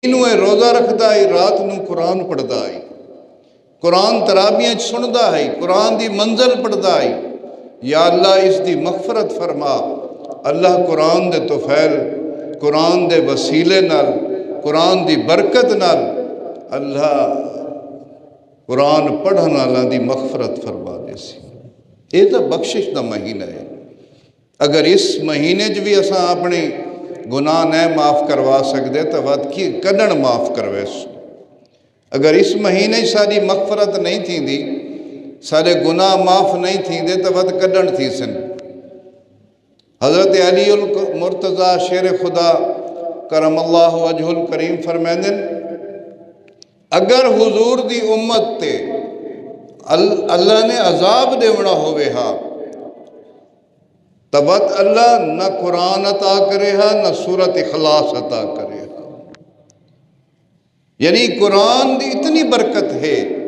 نوں روزہ رکھدا ہے، رات نوں قرآن پڑھدا ہے، قرآن ترابیاں سندا ہے، قرآن دی منزل پڑھدا ہے۔ یا اللہ اس دی مغفرت فرما۔ اللہ قرآن دے توفیل، قرآن دے وسیلے نال، قرآن دی برکت نال اللہ قرآن پڑھن والاں دی مغفرت فرما دے سی۔ یہ تو بخشش دا مہینہ ہے۔ اگر اس مہینے بھی اساں اپنے گناہ نہ معاف کروا سکتے تو ود کی کڈن معاف کروے سو۔ اگر اس مہینے ساری مغفرت نہیں تھی دی، سارے گناہ معاف نہیں تھی دے تو ود کڈن تھی سن۔ حضرت علی المرتضیٰ شیر خدا کرم اللہ وجہ الکریم فرمائندن، اگر حضور دی امت تے اللہ نے عذاب دیونا ہوئے ہاں تب اللہ نہ قرآن عطا کرے ہا نہ سورت اخلاص عطا کرے ہا۔ یعنی قرآن دی اتنی برکت ہے